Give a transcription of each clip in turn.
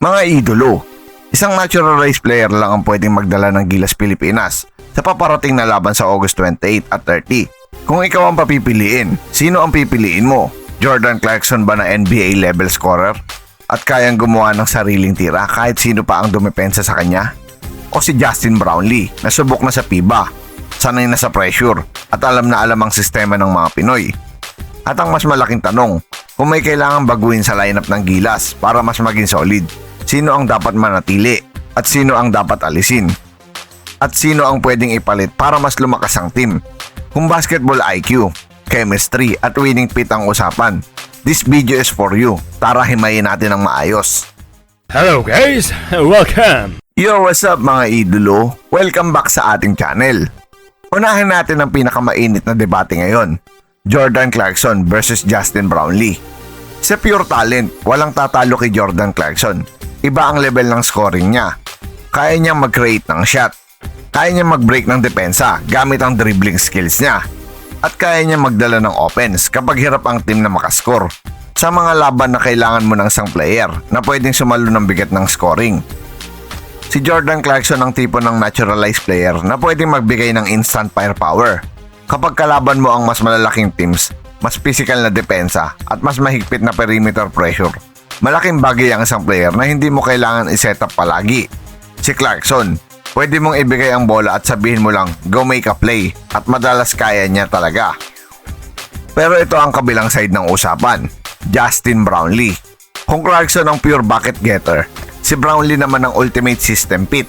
Mga idolo, isang naturalized player lang ang pwedeng magdala ng Gilas Pilipinas sa paparating na laban sa August 28 at 30. Kung ikaw ang papipiliin, sino ang pipiliin mo? Jordan Clarkson ba na NBA level scorer? At kayang gumawa ng sariling tira kahit sino pa ang dumepensa sa kanya? O si Justin Brownlee na subok na sa FIBA, sanay na sa pressure at alam na alam ang sistema ng mga Pinoy? At ang mas malaking tanong, kung may kailangan baguhin sa lineup ng Gilas para mas maging solid, sino ang dapat manatili at sino ang dapat alisin? At sino ang pwedeng ipalit para mas lumakas ang team? Kung basketball IQ, chemistry at winning fit ang usapan, this video is for you. Tara himayin natin ng maayos. Hello guys, welcome! Yo, what's up mga idolo? Welcome back sa ating channel. Unahin natin ang pinakamainit na debate ngayon. Jordan Clarkson versus Justin Brownlee. Sa pure talent, walang tatalo kay Jordan Clarkson. Iba ang level ng scoring niya. Kaya niyang mag-create ng shot. Kaya niyang mag-break ng depensa gamit ang dribbling skills niya. At kaya niyang magdala ng offense kapag hirap ang team na makascore. Sa mga laban na kailangan mo ng isang player na pwedeng sumalo ng bigat ng scoring. Si Jordan Clarkson ang tipo ng naturalized player na pwedeng magbigay ng instant firepower. Kapag kalaban mo ang mas malalaking teams, mas physical na depensa at mas mahigpit na perimeter pressure, malaking bagay ang isang player na hindi mo kailangan i-set up palagi. Si Clarkson, pwede mong ibigay ang bola at sabihin mo lang, go make a play, at madalas kaya niya talaga. Pero ito ang kabilang side ng usapan, Justin Brownlee. Kung Clarkson ang pure bucket getter, si Brownlee naman ang ultimate system fit.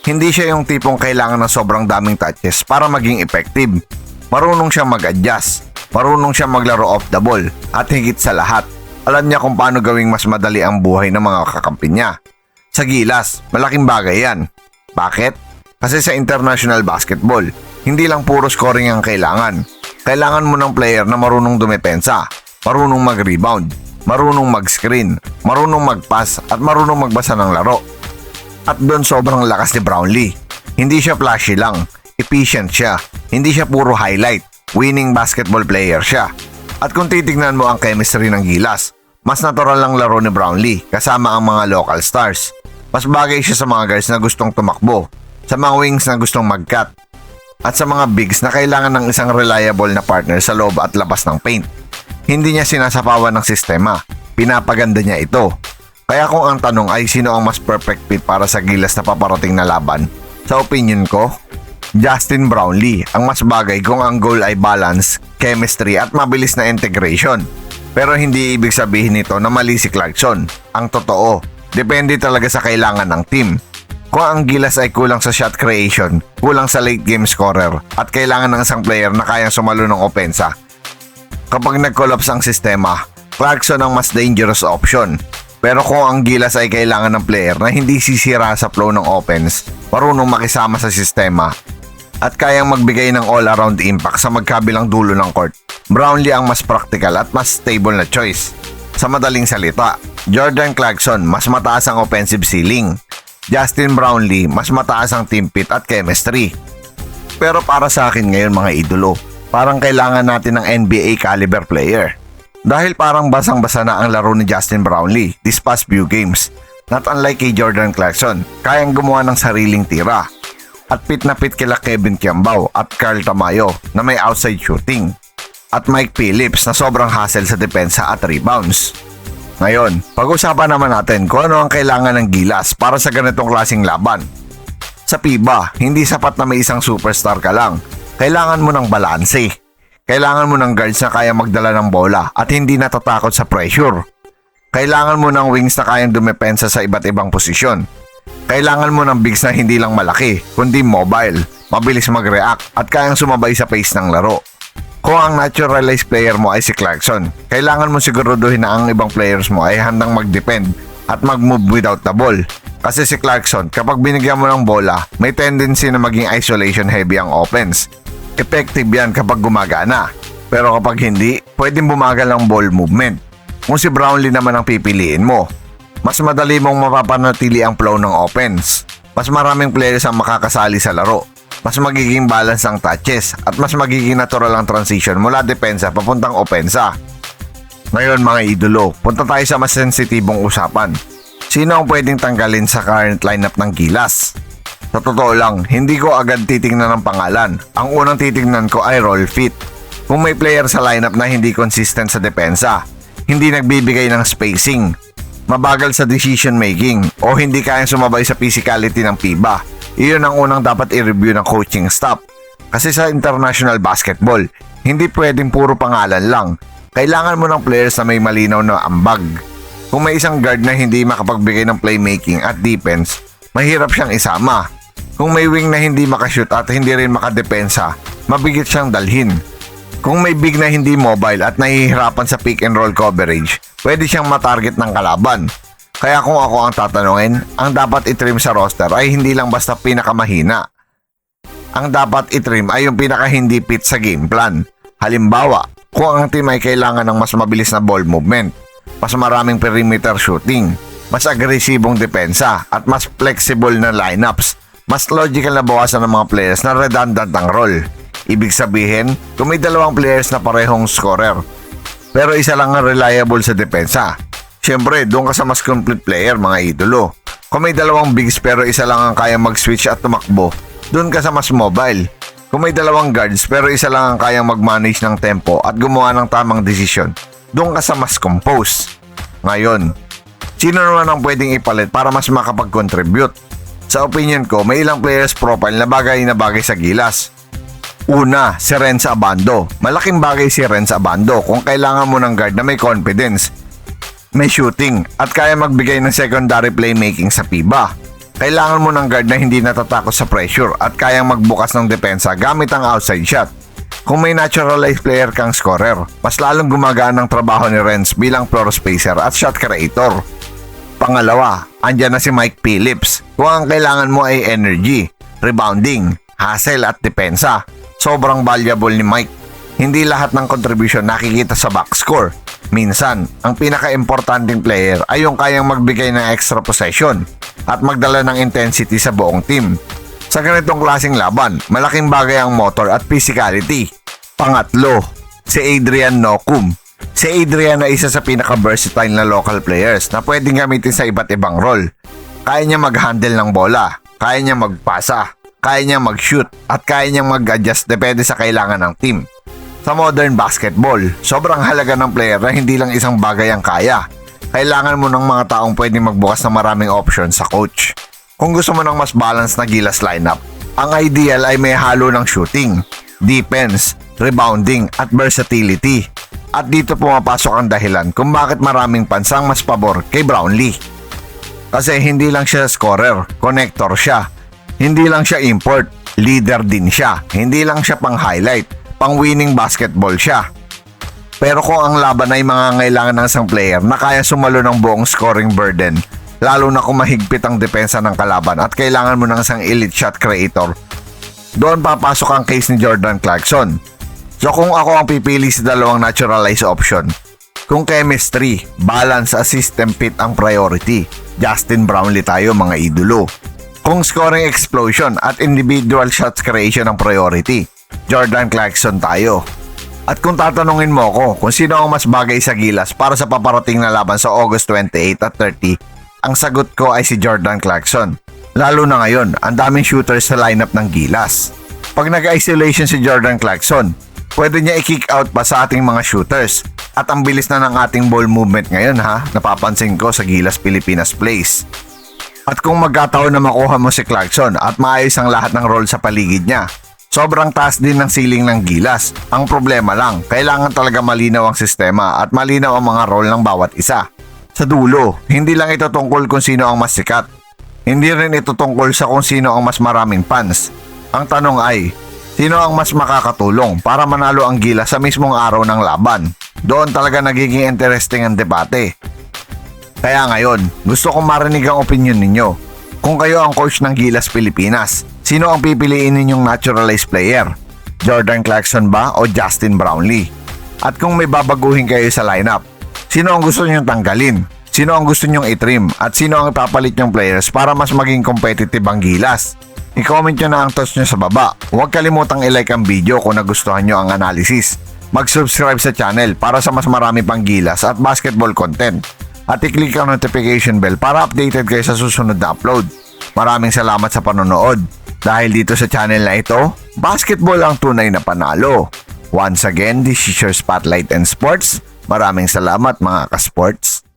Hindi siya yung tipong kailangan ng sobrang daming touches para maging effective. Marunong siyang mag-adjust, marunong siyang maglaro off the ball, at higit sa lahat, alam niya kung paano gawing mas madali ang buhay ng mga kakampi niya. Sa Gilas, malaking bagay yan. Bakit? Kasi sa international basketball, hindi lang puro scoring ang kailangan. Kailangan mo ng player na marunong dumepensa, marunong mag-rebound, marunong mag-screen, marunong mag-pass at marunong magbasa ng laro. At doon sobrang lakas ni Brownlee. Hindi siya flashy lang, efficient siya. Hindi siya puro highlight, winning basketball player siya. At kung titignan mo ang chemistry ng Gilas, mas natural lang laro ni Brownlee kasama ang mga local stars. Mas bagay siya sa mga guards na gustong tumakbo, sa mga wings na gustong mag-cut, at sa mga bigs na kailangan ng isang reliable na partner sa loob at labas ng paint. Hindi niya sinasapawan ng sistema, pinapaganda niya ito. Kaya kung ang tanong ay sino ang mas perfect fit para sa Gilas na paparating na laban, sa opinion ko, Justin Brownlee ang mas bagay kung ang goal ay balance, chemistry at mabilis na integration. Pero hindi ibig sabihin nito na mali si Clarkson. Ang totoo, depende talaga sa kailangan ng team. Kung ang Gilas ay kulang sa shot creation, kulang sa late game scorer, at kailangan ng isang player na kayang sumalo ng opensa, kapag nag-collapse ang sistema, Clarkson ang mas dangerous option. Pero kung ang Gilas ay kailangan ng player na hindi sisira sa flow ng offense, marunong makisama sa sistema, at kayang magbigay ng all-around impact sa magkabilang dulo ng court, Brownlee ang mas practical at mas stable na choice. Sa madaling salita, Jordan Clarkson mas mataas ang offensive ceiling. Justin Brownlee mas mataas ang team fit at chemistry. Pero para sa akin ngayon mga idolo, parang kailangan natin ng NBA caliber player. Dahil parang basang-basa na ang laro ni Justin Brownlee this past few games. Not unlike kay Jordan Clarkson, kayang gumawa ng sariling tira. At fit na fit kila Kevin Kiambao at Carl Tamayo na may outside shooting. At Mike Phillips na sobrang hustle sa depensa at rebounds. Ngayon, pag-usapan naman natin kung ano ang kailangan ng Gilas para sa ganitong klaseng laban. Sa FIBA, hindi sapat na may isang superstar ka lang. Kailangan mo ng balanse. Kailangan mo ng guards na kaya magdala ng bola at hindi natatakot sa pressure. Kailangan mo ng wings na kayang dumepensa sa iba't ibang posisyon. Kailangan mo ng bigs na hindi lang malaki, kundi mobile, mabilis mag-react at kayang sumabay sa pace ng laro. Kung ang naturalized player mo ay si Clarkson, kailangan mo siguraduhin na ang ibang players mo ay handang mag-defend at mag-move without the ball. Kasi si Clarkson, kapag binigyan mo ng bola, may tendency na maging isolation heavy ang offense. Effective yan kapag gumagana. Pero kapag hindi, pwedeng bumagal ang ball movement. Kung si Brownlee naman ang pipiliin mo, mas madali mong mapapanatili ang flow ng offense. Mas maraming players ang makakasali sa laro. Mas magiging balance ang touches at mas magiging natural ang transition mula depensa papuntang opensa. Ngayon mga idolo, punta tayo sa mas sensitibong usapan. Sino ang pwedeng tanggalin sa current lineup ng Gilas? Sa totoo lang, hindi ko agad titingnan ng pangalan. Ang unang titingnan ko ay role fit. Kung may player sa lineup na hindi consistent sa depensa, hindi nagbibigay ng spacing, mabagal sa decision making, o hindi kayang sumabay sa physicality ng FIBA, iyon ang unang dapat i-review ng coaching staff. Kasi sa international basketball, hindi pwedeng puro pangalan lang. Kailangan mo ng players na may malinaw na ambag. Kung may isang guard na hindi makapagbigay ng playmaking at defense, mahirap siyang isama. Kung may wing na hindi makashoot at hindi rin makadepensa, mabigat siyang dalhin. Kung may big na hindi mobile at nahihirapan sa pick and roll coverage, pwede siyang matarget ng kalaban. Kaya kung ako ang tatanungin, ang dapat itrim sa roster ay hindi lang basta pinakamahina. Ang dapat itrim ay yung pinaka hindi fit sa game plan. Halimbawa, kung ang team ay kailangan ng mas mabilis na ball movement, mas maraming perimeter shooting, mas agresibong depensa at mas flexible na lineups, mas logical na bawasan ng mga players na redundant ang role. Ibig sabihin, kung may dalawang players na parehong scorer, pero isa lang ang reliable sa depensa, syempre doon ka sa mas complete player mga idolo. Kung may dalawang bigs pero isa lang ang kayang mag-switch at tumakbo, doon ka sa mas mobile. Kung may dalawang guards pero isa lang ang kayang mag-manage ng tempo at gumawa ng tamang desisyon, doon ka sa mas compose. Ngayon, sino naman ang pwedeng ipalit para mas makapag-contribute? Sa opinion ko, may ilang players profile na bagay sa Gilas. Una, si Renz Abando. Malaking bagay si Renz Abando kung kailangan mo ng guard na may confidence, may shooting, at kaya magbigay ng secondary playmaking sa FIBA. Kailangan mo ng guard na hindi natatakot sa pressure at kayang magbukas ng depensa gamit ang outside shot. Kung may naturalized player kang scorer, mas lalong gumagaan ang trabaho ni Renz bilang floor spacer at shot creator. Pangalawa, andyan na si Mike Phillips. Kung ang kailangan mo ay energy, rebounding, hustle at depensa, sobrang valuable ni Mike. Hindi lahat ng contribution nakikita sa box score. Minsan, ang pinaka-importanting player ay yung kayang magbigay ng extra possession at magdala ng intensity sa buong team. Sa ganitong klaseng laban, malaking bagay ang motor at physicality. Pangatlo, si Adrian Nocum. Si Adrian ay isa sa pinaka-versatile na local players na pwedeng gamitin sa iba't ibang role. Kaya niya mag-handle ng bola, kaya niya magpasa, kaya niya mag-shoot, at kaya niyang mag-adjust depende sa kailangan ng team. Sa modern basketball, sobrang halaga ng player na hindi lang isang bagay ang kaya. Kailangan mo ng mga taong pwedeng magbukas ng maraming options sa coach. Kung gusto mo ng mas balanced na Gilas lineup, ang ideal ay may halo ng shooting, defense, rebounding at versatility. At dito pumapasok ang dahilan kung bakit maraming pansang mas pabor kay Brownlee. Kasi hindi lang siya scorer, connector siya. Hindi lang siya import, leader din siya. Hindi lang siya pang highlight, pang winning basketball siya. Pero kung ang laban ay mangangailangan ng isang player na kaya sumalo ng buong scoring burden, lalo na kung mahigpit ang depensa ng kalaban at kailangan mo ng isang elite shot creator, doon papasok ang case ni Jordan Clarkson. So kung ako ang pipili sa dalawang naturalized option, kung chemistry, balance at system fit ang priority, Justin Brownlee tayo mga idolo. Kung scoring explosion at individual shots creation ang priority, Jordan Clarkson tayo. At kung tatanungin mo ko kung sino ang mas bagay sa Gilas para sa paparating na laban sa August 28 at 30, ang sagot ko ay si Jordan Clarkson. Lalo na ngayon, ang daming shooters sa lineup ng Gilas. Pag nag-isolation si Jordan Clarkson, pwede niya i-kick out pa sa ating mga shooters. At ang bilis na ng ating ball movement ngayon napapansin ko sa Gilas Pilipinas Place. At kung magkataon na makuha mo si Clarkson at maayos ang lahat ng role sa paligid niya, sobrang taas din ng ceiling ng Gilas. Ang problema lang, kailangan talaga malinaw ang sistema at malinaw ang mga role ng bawat isa. Sa dulo, hindi lang ito tungkol kung sino ang mas sikat. Hindi rin ito tungkol sa kung sino ang mas maraming fans. Ang tanong ay, sino ang mas makakatulong para manalo ang Gilas sa mismong araw ng laban? Doon talaga nagiging interesting ang debate. Kaya ngayon, gusto kong marinig ang opinion ninyo. Kung kayo ang coach ng Gilas Pilipinas, sino ang pipiliin ninyong naturalized player? Jordan Clarkson ba o Justin Brownlee? At kung may babaguhin kayo sa lineup, sino ang gusto nyong tanggalin? Sino ang gusto nyong itrim? At sino ang ipapalit nyong players para mas maging competitive ang Gilas? I-comment nyo na ang thoughts nyo sa baba. Huwag kalimutang i-like ang video kung nagustuhan nyo ang analysis. Mag-subscribe sa channel para sa mas marami pang Gilas at basketball content. at i-click ang notification bell para updated kayo sa susunod na upload. Maraming salamat sa panonood. Dahil dito sa channel na ito, basketball ang tunay na panalo. Once again, this is your Spotlight and Sports. Maraming salamat mga ka-sports.